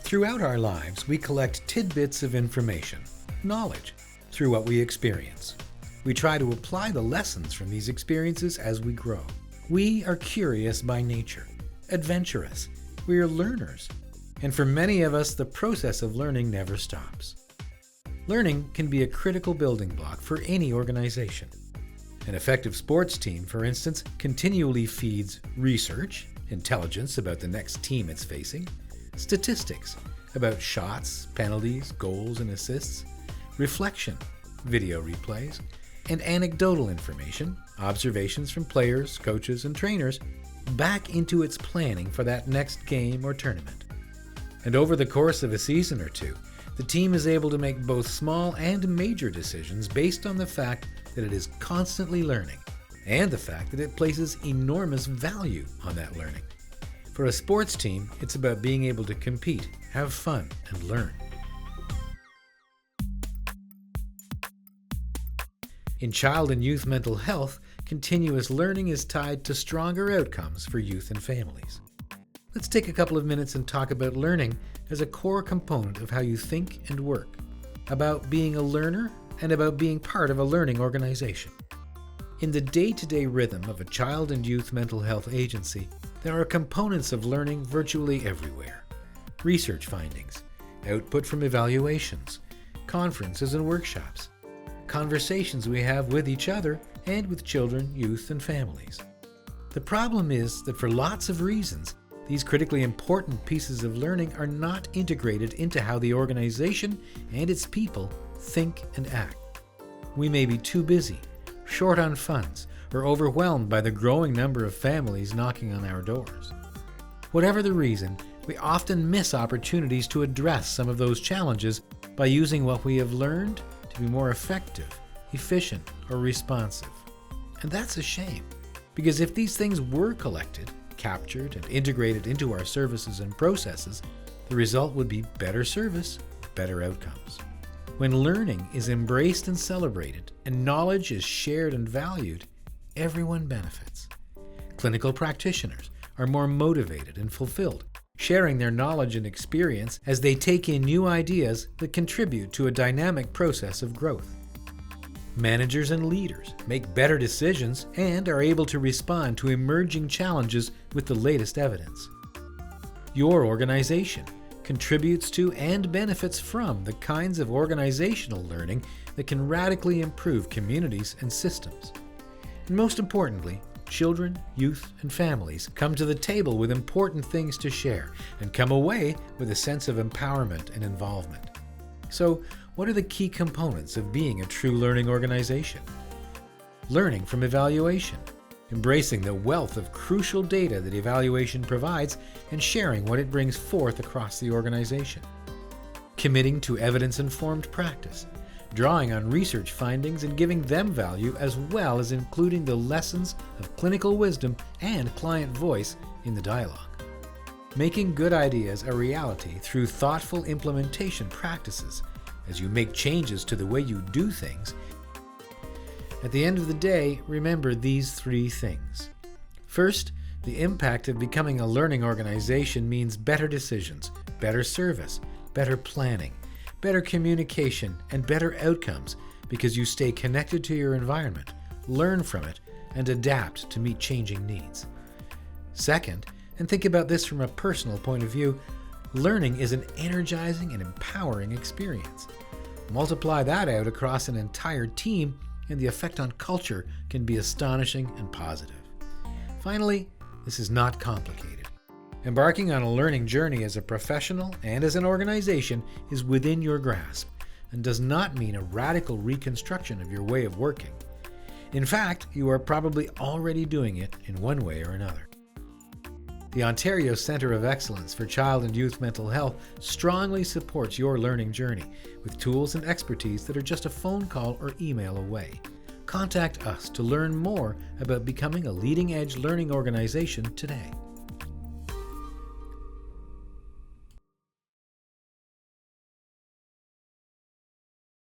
Throughout our lives, we collect tidbits of information, knowledge, through what we experience. We try to apply the lessons from these experiences as we grow. We are curious by nature, adventurous. We are learners. And for many of us, the process of learning never stops. Learning can be a critical building block for any organization. An effective sports team, for instance, continually feeds research, intelligence about the next team it's facing, statistics about shots, penalties, goals, and assists, reflection, video replays, and anecdotal information, observations from players, coaches, and trainers, back into its planning for that next game or tournament. And over the course of a season or two, the team is able to make both small and major decisions based on the fact that it is constantly learning, and the fact that it places enormous value on that learning. For a sports team, it's about being able to compete, have fun, and learn. In child and youth mental health, continuous learning is tied to stronger outcomes for youth and families. Let's take a couple of minutes and talk about learning as a core component of how you think and work, about being a learner and about being part of a learning organization. In the day-to-day rhythm of a child and youth mental health agency, there are components of learning virtually everywhere. Research findings, output from evaluations, conferences and workshops, conversations we have with each other and with children, youth, and families. The problem is that for lots of reasons, these critically important pieces of learning are not integrated into how the organization and its people think and act. We may be too busy, short on funds, or overwhelmed by the growing number of families knocking on our doors. Whatever the reason, we often miss opportunities to address some of those challenges by using what we have learned to be more effective, efficient, or responsive. And that's a shame, because if these things were collected, captured, and integrated into our services and processes, the result would be better service, better outcomes. When learning is embraced and celebrated, and knowledge is shared and valued, everyone benefits. Clinical practitioners are more motivated and fulfilled, sharing their knowledge and experience as they take in new ideas that contribute to a dynamic process of growth. Managers and leaders make better decisions and are able to respond to emerging challenges with the latest evidence. Your organization contributes to and benefits from the kinds of organizational learning that can radically improve communities and systems. And most importantly, children, youth, and families come to the table with important things to share and come away with a sense of empowerment and involvement. So, what are the key components of being a true learning organization? Learning from evaluation, embracing the wealth of crucial data that evaluation provides and sharing what it brings forth across the organization. Committing to evidence-informed practice, drawing on research findings and giving them value, as well as including the lessons of clinical wisdom and client voice in the dialogue. Making good ideas a reality through thoughtful implementation practices as you make changes to the way you do things. At the end of the day, remember these three things. First, the impact of becoming a learning organization means better decisions, better service, better planning, better communication, and better outcomes because you stay connected to your environment, learn from it, and adapt to meet changing needs. Second, and think about this from a personal point of view, learning is an energizing and empowering experience. Multiply that out across an entire team, and the effect on culture can be astonishing and positive. Finally, this is not complicated. Embarking on a learning journey as a professional and as an organization is within your grasp and does not mean a radical reconstruction of your way of working. In fact, you are probably already doing it in one way or another. The Ontario Centre of Excellence for Child and Youth Mental Health strongly supports your learning journey with tools and expertise that are just a phone call or email away. Contact us to learn more about becoming a leading-edge learning organization today.